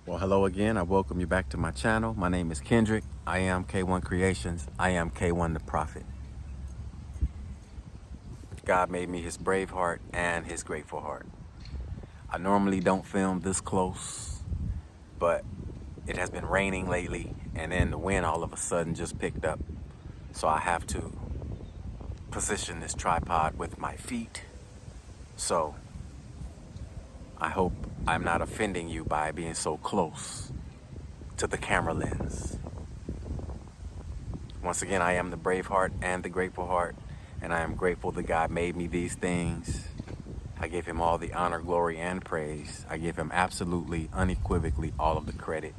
Well, hello again. I welcome you back to my channel. My name is Kendrick. I am K1 Creations. I am K1 the Prophet. God made me his brave heart and his grateful heart. I normally don't film this close, but it has been raining lately, and then the wind all of a sudden just picked up. So I have to position this tripod with my feet. So I hope I'm not offending you by being so close to the camera lens. Once again, I am the brave heart and the grateful heart, and I am grateful that God made me these things. I give him all the honor, glory, and praise. I give him absolutely, unequivocally all of the credit.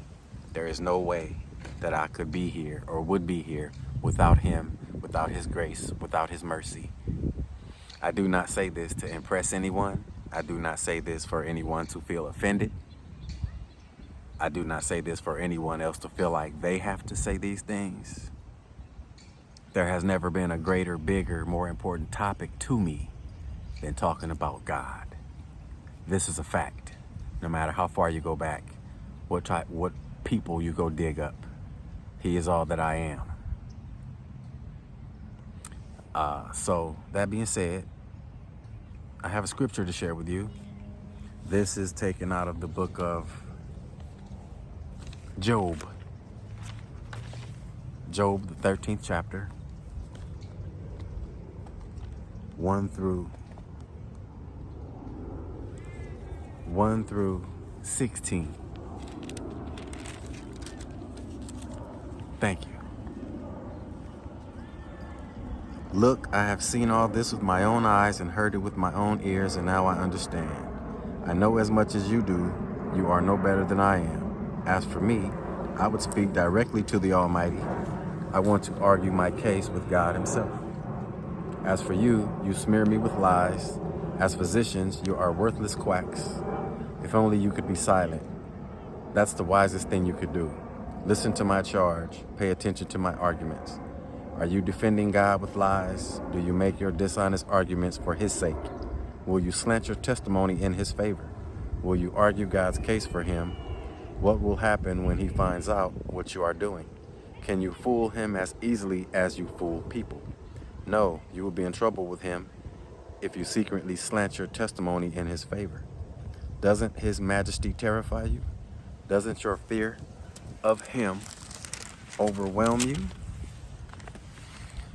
There is no way that I could be here or would be here without him, without his grace, without his mercy. I do not say this to impress anyone. I do not say this for anyone to feel offended. I do not say this for anyone else to feel like they have to say these things. There has never been a greater, bigger, more important topic to me than talking about God. This is a fact. No matter how far you go back, what people you go dig up, he is all that I am. So that being said, I have a scripture to share with you. This is taken out of the book of Job. Job, the 13th chapter, 1 through 16. Thank you. Look, I have seen all this with my own eyes and heard it with my own ears, and now I understand. I know as much as you do. You are no better than I am. As for me, I would speak directly to the Almighty. I want to argue my case with God himself. As for you, you smear me with lies. As physicians, you are worthless quacks. If only you could be silent. That's the wisest thing you could do. Listen to my charge. Pay attention to my arguments. Are you defending God with lies? Do you make your dishonest arguments for his sake? Will you slant your testimony in his favor? Will you argue God's case for him? What will happen when he finds out what you are doing? Can you fool him as easily as you fool people? No, you will be in trouble with him if you secretly slant your testimony in his favor. Doesn't his majesty terrify you? Doesn't your fear of him overwhelm you?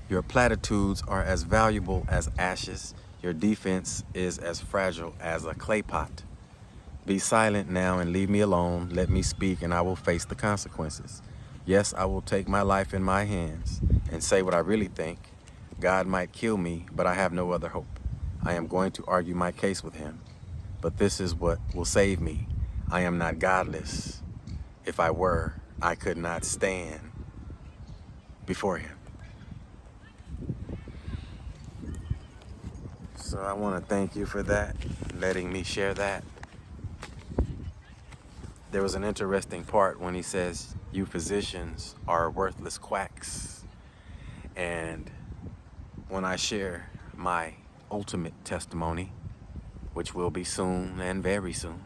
Your platitudes are as valuable as ashes. Your defense is as fragile as a clay pot. Be silent now and leave me alone. Let me speak and I will face the consequences. Yes, I will take my life in my hands and say what I really think. God might kill me, but I have no other hope. I am going to argue my case with him. But this is what will save me. I am not godless. If I were, I could not stand before him. So I want to thank you for that, letting me share that. There was an interesting part when he says, you physicians are worthless quacks. And when I share my ultimate testimony, which will be soon and very soon,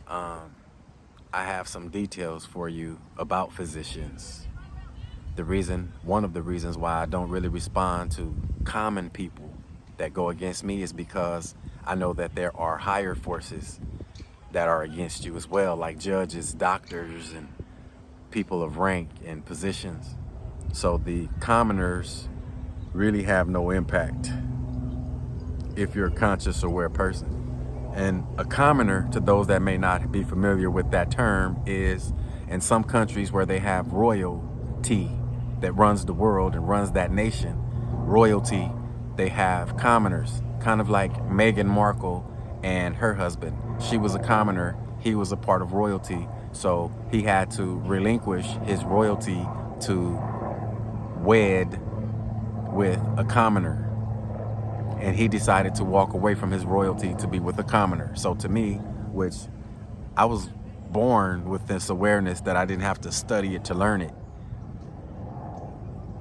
I have some details for you about physicians. One of the reasons why I don't really respond to common people that go against me is because I know that there are higher forces that are against you as well, like judges, doctors, and people of rank and positions. So the commoners really have no impact if you're a conscious, aware person. And a commoner, to those that may not be familiar with that term, is in some countries where they have royalty that runs the world and runs that nation, royalty, they have commoners, kind of like Meghan Markle and her husband. She was a commoner, he was a part of royalty, so he had to relinquish his royalty to wed with a commoner. And he decided to walk away from his royalty to be with a commoner. So to me, which I was born with this awareness that I didn't have to study it to learn it,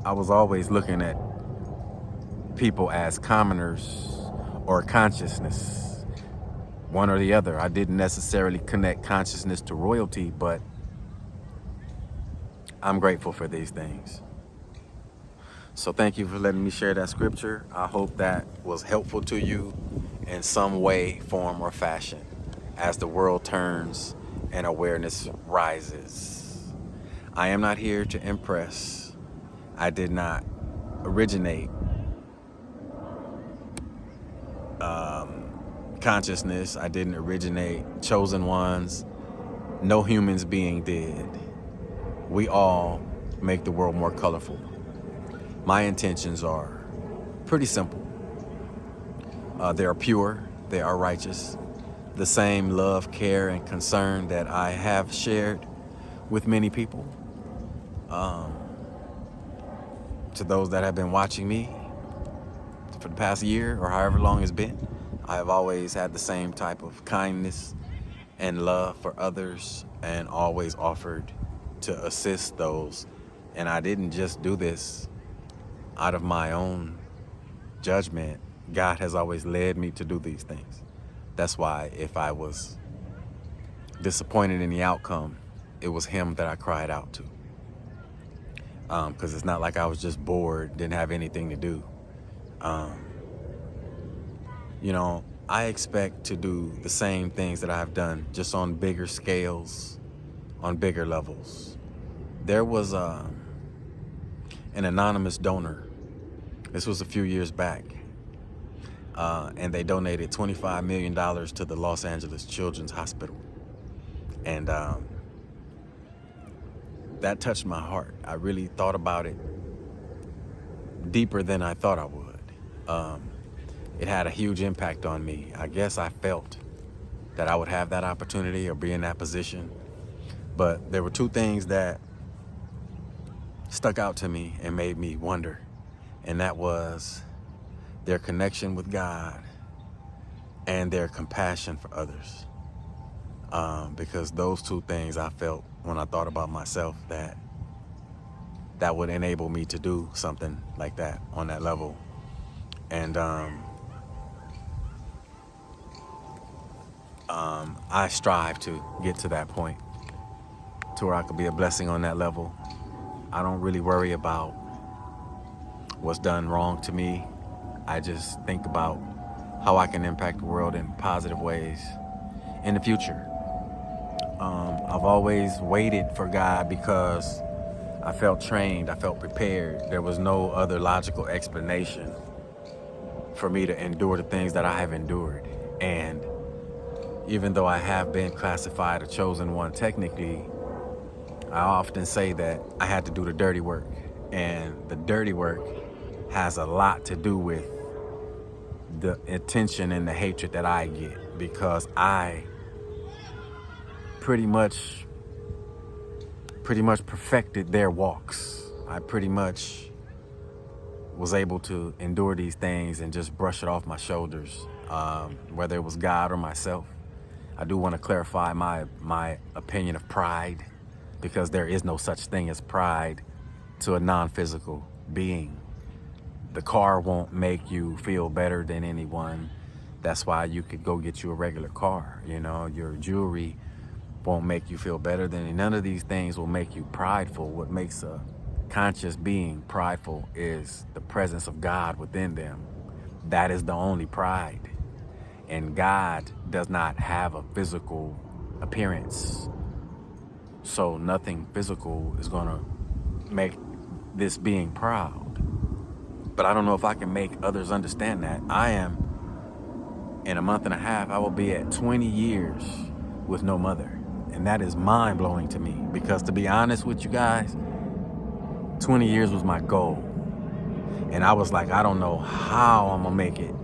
I was always looking at people as commoners or consciousness. one or the other. I didn't necessarily connect consciousness to royalty, but I'm grateful for these things. So thank you for letting me share that scripture. I hope that was helpful to you in some way, form, or fashion as the world turns and awareness rises. I am not here to impress. I did not originate consciousness. I didn't originate chosen ones. No humans being did. We all make the world more colorful. My intentions are pretty simple. They are pure. They are righteous. The same love, care, and concern that I have shared with many people. To those that have been watching me for the past year or however long it's been, I have always had the same type of kindness and love for others and always offered to assist those. And I didn't just do this out of my own judgment. God has always led me to do these things. That's why if I was disappointed in the outcome, it was him that I cried out to. Because it's not like I was just bored, didn't have anything to do. I expect to do the same things that I've done, just on bigger scales, on bigger levels. There was an anonymous donor. This was a few years back. And they donated $25 million to the Los Angeles Children's Hospital. And that touched my heart. I really thought about it deeper than I thought I would. It had a huge impact on me. I guess I felt that I would have that opportunity or be in that position. But there were two things that stuck out to me and made me wonder. And that was their connection with God and their compassion for others. Because those two things I felt when I thought about myself that would enable me to do something like that on that level. And I strive to get to that point to where I could be a blessing on that level. I don't really worry about what's done wrong to me. I just think about how I can impact the world in positive ways in the future. I've always waited for God because I felt trained, I felt prepared. There was no other logical explanation for me to endure the things that I have endured. And even though I have been classified a chosen one technically, I often say that I had to do the dirty work. And the dirty work has a lot to do with the attention and the hatred that I get, because I pretty much perfected their walks. I pretty much was able to endure these things and just brush it off my shoulders, whether it was God or myself. I do want to clarify my opinion of pride, because there is no such thing as pride to a non-physical being. The car won't make you feel better than anyone. That's why you could go get you a regular car. Your jewelry won't make you feel better than. None of these things will make you prideful. What makes a conscious being prideful is the presence of God within them. That is the only pride. And God does not have a physical appearance. So nothing physical is going to make this being proud. But I don't know if I can make others understand that. In a month and a half, I will be at 20 years with no mother. And that is mind-blowing to me, because to be honest with you guys, 20 years was my goal. And I was like, I don't know how I'm gonna make it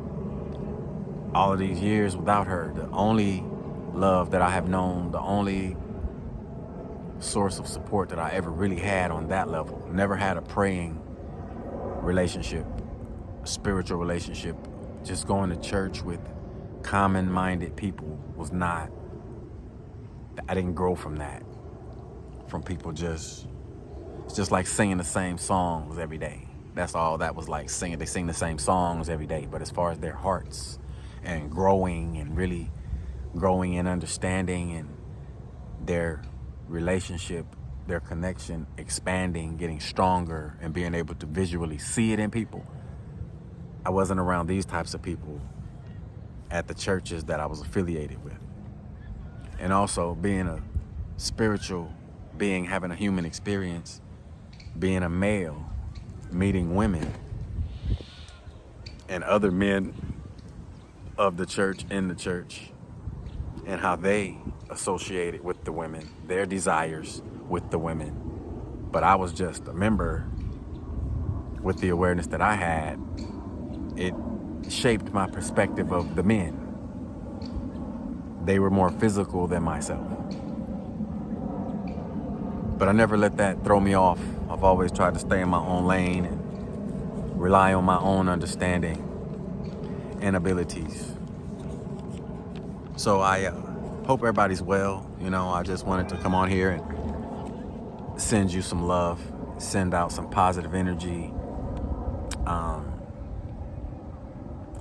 all of these years without her. The only love that I have known, the only source of support that I ever really had on that level. Never had a praying relationship, a spiritual relationship. Just going to church with common-minded people was not, I didn't grow from that. From people it's just like singing the same songs every day. That's all that was like, singing. They sing the same songs every day. But as far as their hearts and growing and really growing in understanding and their relationship, their connection expanding, getting stronger, and being able to visually see it in people. I wasn't around these types of people at the churches that I was affiliated with. And also being a spiritual being, having a human experience, being a male, meeting women and other men of the church, in the church, and how they associated with the women, their desires with the women. But I was just a member. With the awareness that I had, it shaped my perspective of the men. They were more physical than myself. But I never let that throw me off. I've always tried to stay in my own lane and rely on my own understanding and abilities. So I hope everybody's well. I just wanted to come on here and send you some love, send out some positive energy,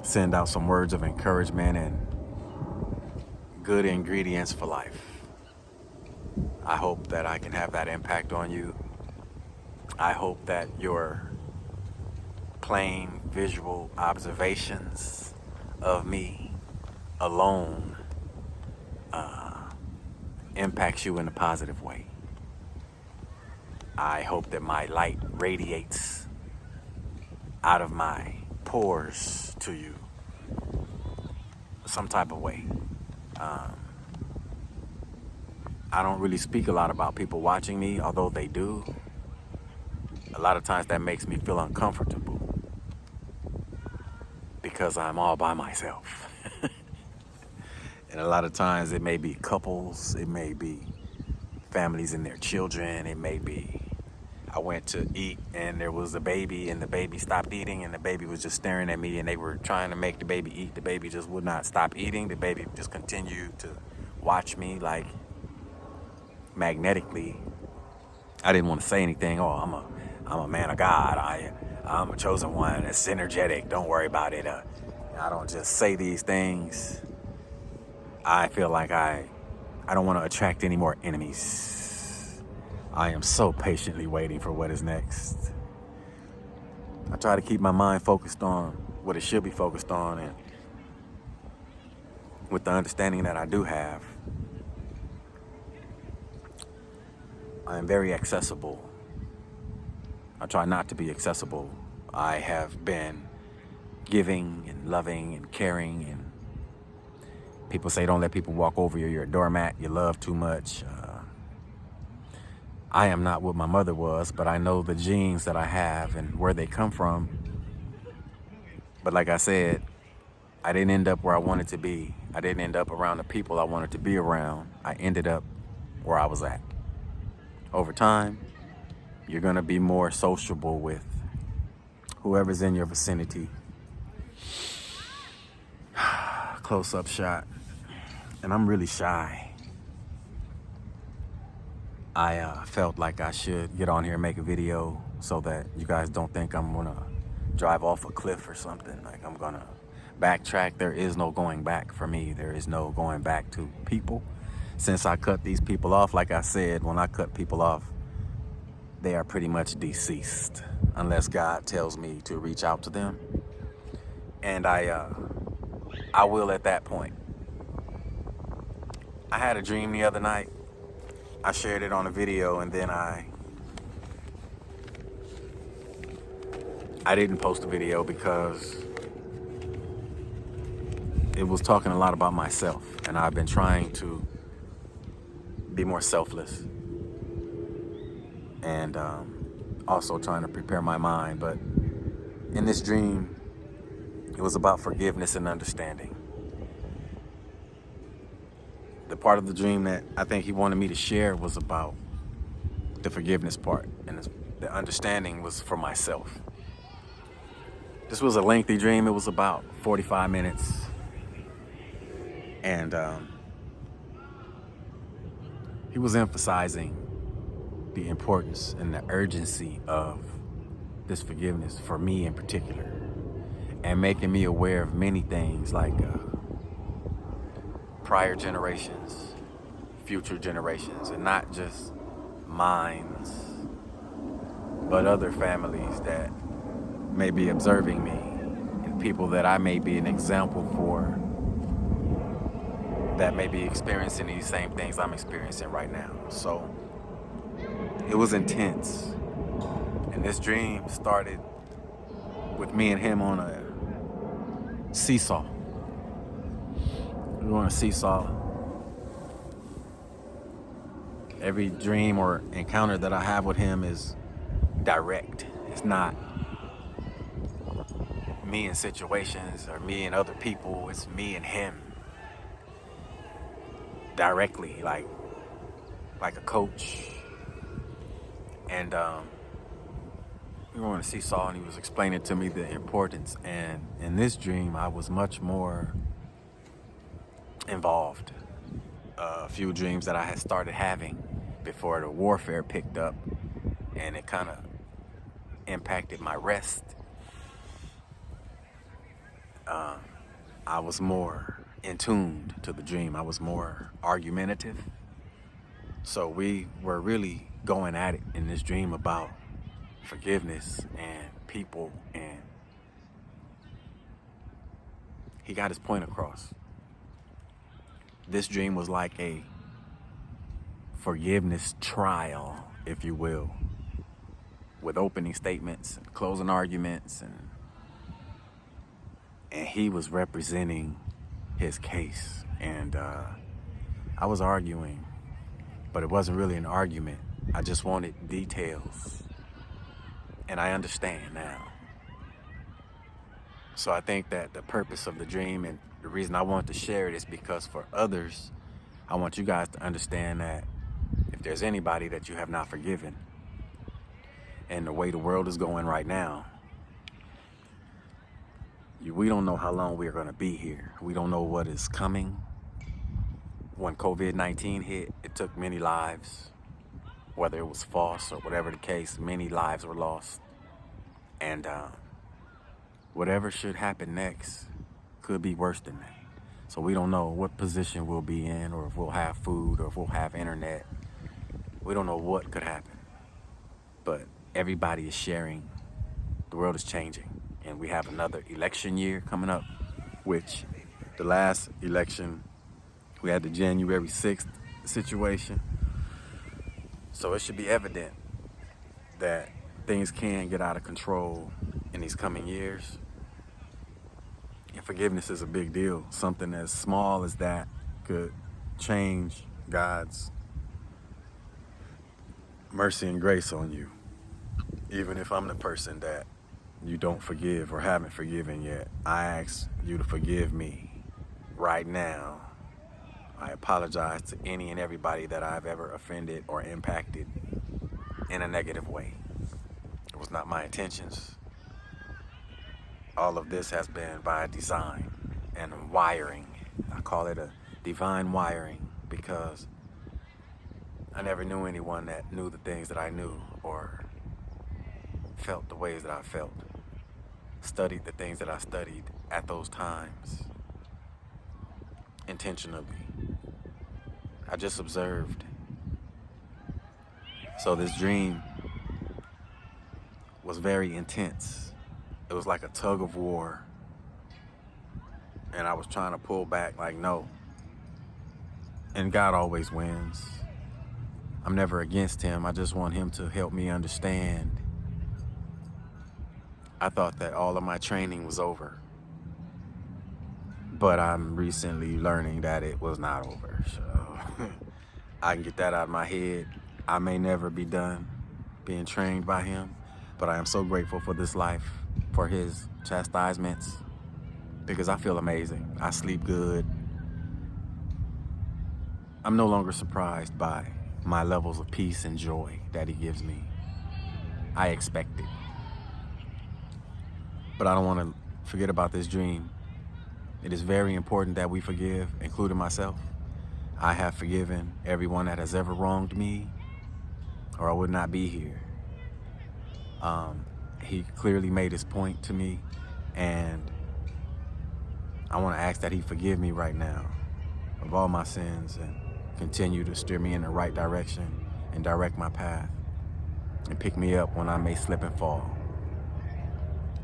send out some words of encouragement and good ingredients for life. I hope that I can have that impact on you. I hope that your plain visual observations of me alone impacts you in a positive way. I hope that my light radiates out of my pores to you some type of way. I don't really speak a lot about people watching me, although they do. A lot of times that makes me feel uncomfortable because I'm all by myself. And a lot of times it may be couples, it may be families and their children, it may be I went to eat and there was a baby and the baby stopped eating and the baby was just staring at me and they were trying to make the baby eat. The baby just would not stop eating. The baby just continued to watch me like magnetically. I didn't want to say anything. Oh, I'm a man of God. I'm a chosen one. It's energetic. Don't worry about it. I don't just say these things. I feel like I don't want to attract any more enemies. I am so patiently waiting for what is next. I try to keep my mind focused on what it should be focused on, and with the understanding that I do have, I am very accessible. I try not to be accessible. I have been giving and loving and caring, and people say don't let people walk over you. You're a doormat. You love too much. I am not what my mother was, but I know the genes that I have and where they come from. But like I said, I didn't end up where I wanted to be. I didn't end up around the people I wanted to be around. I ended up where I was at. Over time, you're going to be more sociable with whoever's in your vicinity. Close-up shot. And I'm really shy. I felt like I should get on here and make a video so that you guys don't think I'm going to drive off a cliff or something. Like I'm going to backtrack. There is no going back for me. There is no going back to people. Since I cut these people off, like I said, when I cut people off, they are pretty much deceased unless God tells me to reach out to them. And I will at that point. I had a dream the other night. I shared it on a video, and then I didn't post the video because it was talking a lot about myself, and I've been trying to be more selfless and also trying to prepare my mind. But in this dream, it was about forgiveness and understanding. The part of the dream that I think he wanted me to share was about the forgiveness part, and the understanding was for myself. This was a lengthy dream. It was about 45 minutes. And he was emphasizing the importance and the urgency of this forgiveness for me in particular, and making me aware of many things like prior generations, future generations, and not just mines, but other families that may be observing me and people that I may be an example for that may be experiencing these same things I'm experiencing right now. So it was intense. And this dream started with me and him on a seesaw. We were on a seesaw. Every dream or encounter that I have with him is direct. It's not me in situations or me and other people. It's me and him directly, like a coach. And we were on a seesaw, and he was explaining to me the importance. And in this dream, I was much more involved. A few dreams that I had started having before the warfare picked up, and it kind of impacted my rest. I was more in tune to the dream. I was more argumentative. So we were really going at it in this dream about forgiveness and people, and he got his point across. This dream was like a forgiveness trial, if you will, with opening statements and closing arguments, and he was representing his case, and I was arguing, but it wasn't really an argument. I just wanted details, and I understand now. So I think that the purpose of the dream, and the reason I want to share it, is because for others, I want you guys to understand that if there's anybody that you have not forgiven, and the way the world is going right now, we don't know how long we're going to be here. We don't know what is coming. When COVID-19 hit, it took many lives, whether it was false or whatever the case. Many lives were lost. And whatever should happen next could be worse than that. So we don't know what position we'll be in, or if we'll have food, or if we'll have internet. We don't know what could happen. But everybody is sharing. The world is changing. And we have another election year coming up, which the last election, we had the January 6th situation. So it should be evident that things can get out of control in these coming years. And forgiveness is a big deal. Something as small as that could change God's mercy and grace on you. Even if I'm the person that you don't forgive or haven't forgiven yet, I ask you to forgive me right now. I apologize to any and everybody that I've ever offended or impacted in a negative way. It was not my intentions. All of this has been by design and wiring. I call it a divine wiring because I never knew anyone that knew the things that I knew, or felt the ways that I felt, studied the things that I studied at those times intentionally. I just observed. So this dream was very intense. It was like a tug of war. And I was trying to pull back, like, no. And God always wins. I'm never against him. I just want him to help me understand. I thought that all of my training was over. But I'm recently learning that it was not over. So I can get that out of my head. I may never be done being trained by him, but I am so grateful for this life, for his chastisements, because I feel amazing. I sleep good. I'm no longer surprised by my levels of peace and joy that he gives me. I expect it. But I don't want to forget about this dream. It is very important that we forgive, including myself. I have forgiven everyone that has ever wronged me, or I would not be here. He clearly made his point to me, and I want to ask that he forgive me right now. of all my sins and continue to steer me in the right direction and direct my path and pick me up when I may slip and fall.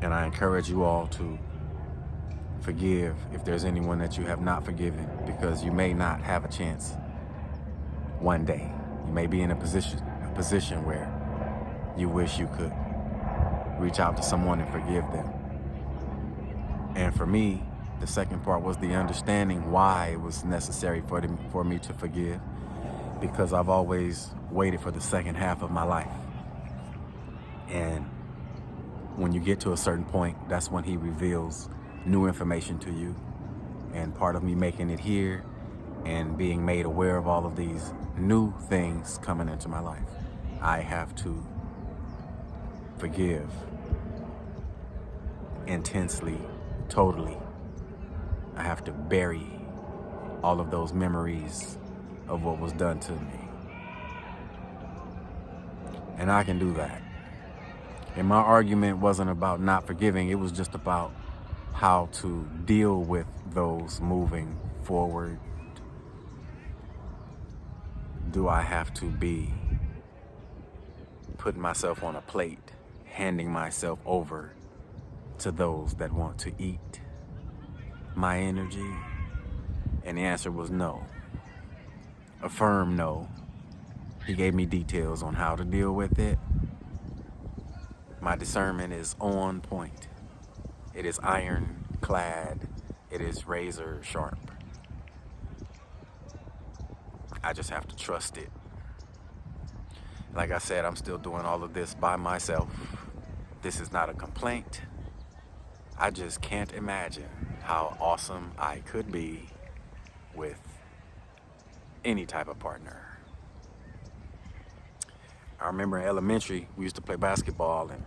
And I encourage you all to forgive if there's anyone that you have not forgiven, because you may not have a chance one day. You may be in a position where you wish you could reach out to someone and forgive them. And for me, the second part was the understanding why it was necessary for me to forgive, because I've always waited for the second half of my life. And when you get to a certain point, that's when he reveals new information to you. And part of me making it here and being made aware of all of these new things coming into my life, I have to forgive intensely, totally. I have to bury all of those memories of what was done to me. And I can do that. And my argument wasn't about not forgiving, it was just about how to deal with those moving forward. Do I have to be putting myself on a plate, handing myself over to those that want to eat my energy? And the answer was no. A firm no. He gave me details on how to deal with it. My discernment is on point. It is ironclad. It is razor sharp. I just have to trust it. Like I said, I'm still doing all of this by myself. This is not a complaint. I just can't imagine how awesome I could be with any type of partner. I remember in elementary, we used to play basketball, and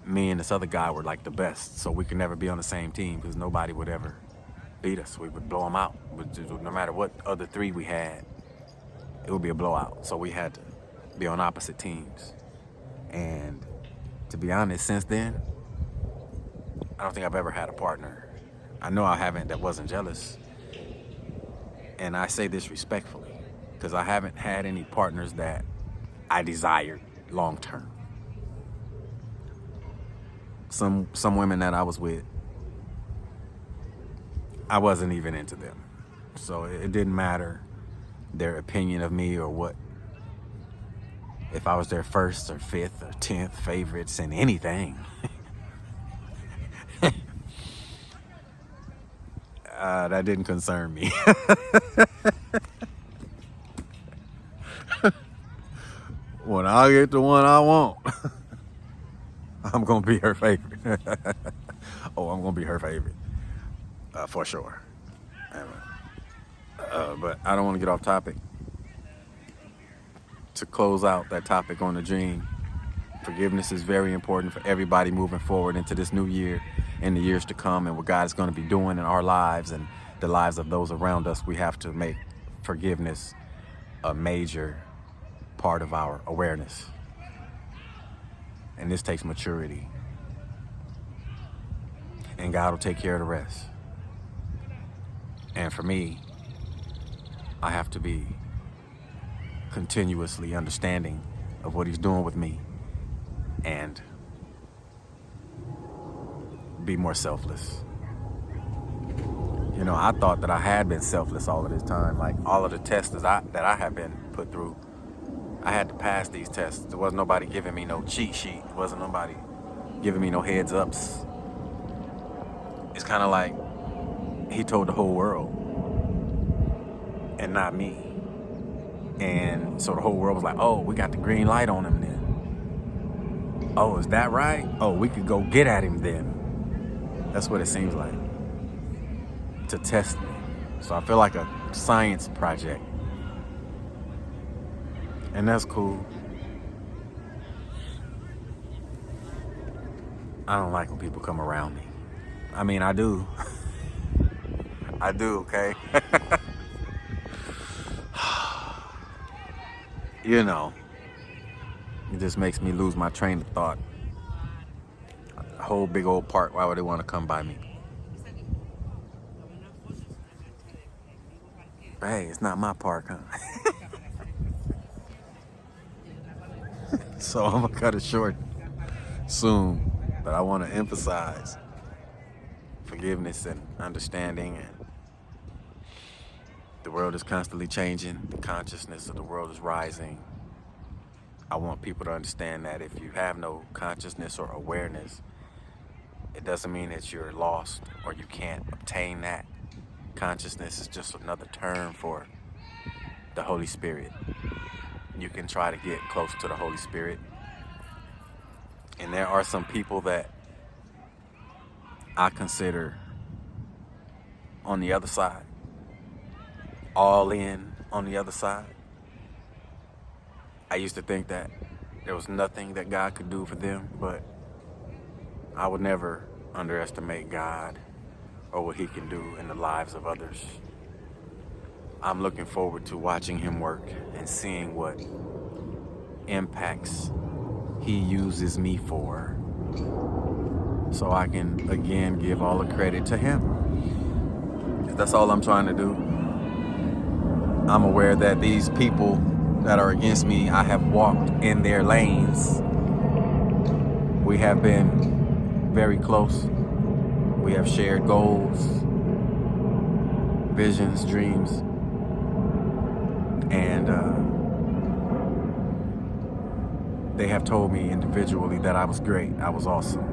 me and this other guy were like the best, so we could never be on the same team because nobody would ever beat us. We would blow them out. No matter what other three we had, it would be a blowout. So we had to be on opposite teams. And to be honest, since then, I don't think I've ever had a partner. I know I haven't that wasn't jealous. And I say this respectfully because I haven't had any partners that I desired long term. Some women that I was with, I wasn't even into them. So it didn't matter their opinion of me or what, if I was their first or fifth or 10th favorites in anything. That didn't concern me. When I get the one I want, I'm gonna be her favorite. Oh, I'm gonna be her favorite, for sure. But I don't want to get off topic. To close out that topic on the dream, forgiveness is very important for everybody moving forward into this new year and the years to come, and what God is going to be doing in our lives and the lives of those around us. We have to make forgiveness a major part of our awareness. And this takes maturity. And God will take care of the rest. And for me, I have to be continuously understanding of what he's doing with me and be more selfless. You know, I thought that I had been selfless all of this time. Like all of the tests that I have been put through, I had to pass these tests. There wasn't nobody giving me no cheat sheet. There wasn't nobody giving me no heads ups. It's kind of like he told the whole world and not me. And so the whole world was like, oh, we got the green light on him then. Oh, is that right? Oh, we could go get at him then. That's what it seems like. To test me. So I feel like a science project. And that's cool. I don't like when people come around me. I mean, I do. I do, okay? You know, it just makes me lose my train of thought. A whole big old park, why would they want to come by me? But hey, it's not my park, huh? So I'm gonna cut it short soon. But I want to emphasize forgiveness and understanding, and the world is constantly changing. The consciousness of the world is rising. I want people to understand that if you have no consciousness or awareness, it doesn't mean that you're lost or you can't obtain that. Consciousness is just another term for the Holy Spirit. You can try to get close to the Holy Spirit. And there are some people that I consider on the other side, all in on the other side. I used to think that there was nothing that God could do for them, but I would never underestimate God or what He can do in the lives of others. I'm looking forward to watching Him work and seeing what impacts He uses me for, so I can again give all the credit to Him. That's all I'm trying to do. I'm aware that these people that are against me, I have walked in their lanes. We have been very close. We have shared goals, visions, dreams, and they have told me individually that I was great, I was awesome.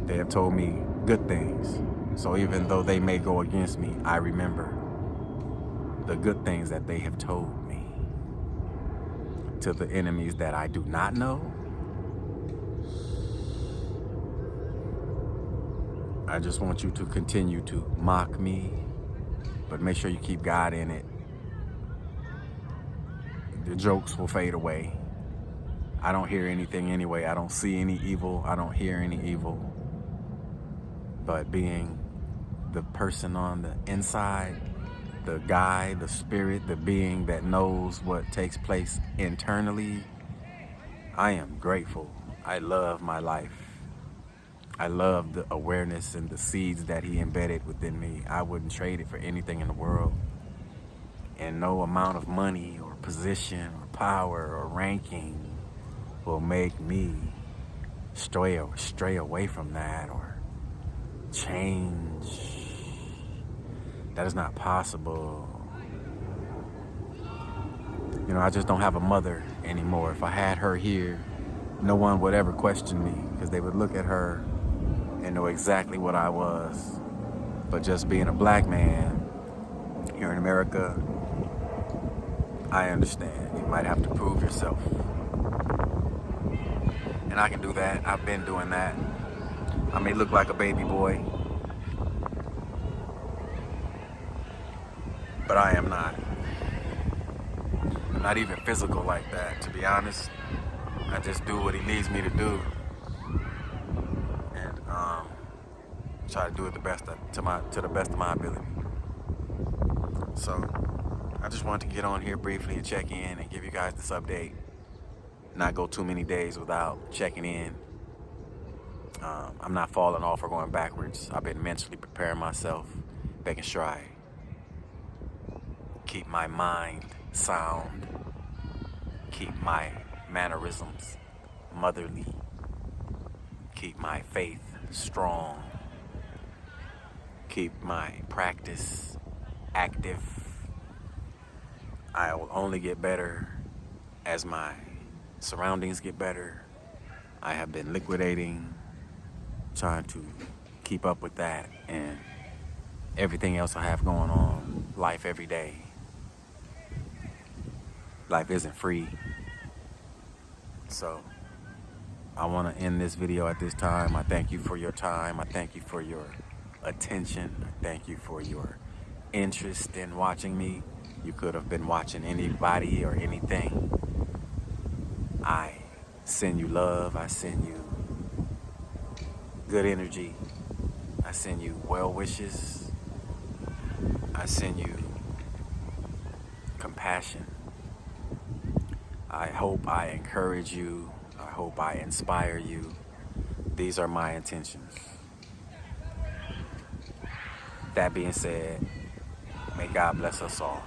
They have told me good things. So even though they may go against me, I remember the good things that they have told me. To the enemies that I do not know, I just want you to continue to mock me, but make sure you keep God in it. The jokes will fade away. I don't hear anything anyway. I don't see any evil. I don't hear any evil. But being the person on the inside, the guy, the spirit, the being that knows what takes place internally, I am grateful. I love my life. I love the awareness and the seeds that He embedded within me. I wouldn't trade it for anything in the world. And no amount of money or position or power or ranking will make me stray away from that or change. That is not possible. You know, I just don't have a mother anymore. If I had her here, no one would ever question me, because they would look at her and know exactly what I was. But just being a black man here in America, I understand. You might have to prove yourself. And I can do that. I've been doing that. I may look like a baby boy, but I am not. I'm not even physical like that, to be honest. I just do what He needs me to do, and try to do it to the best of my ability. So I just wanted to get on here briefly and check in and give you guys this update. Not go too many days without checking in. I'm not falling off or going backwards. I've been mentally preparing myself, making sure I keep my mind sound, keep my mannerisms motherly, keep my faith strong, keep my practice active. I will only get better as my surroundings get better. I have been liquidating, trying to keep up with that and everything else I have going on, life every day. Life isn't free. So I want to end this video at this time. I thank you for your time. I thank you for your attention. I thank you for your interest in watching me. You could have been watching anybody or anything. I send you love. I send you good energy. I send you well wishes. I send you compassion. I hope I encourage you. I hope I inspire you. These are my intentions. That being said, May God bless us all.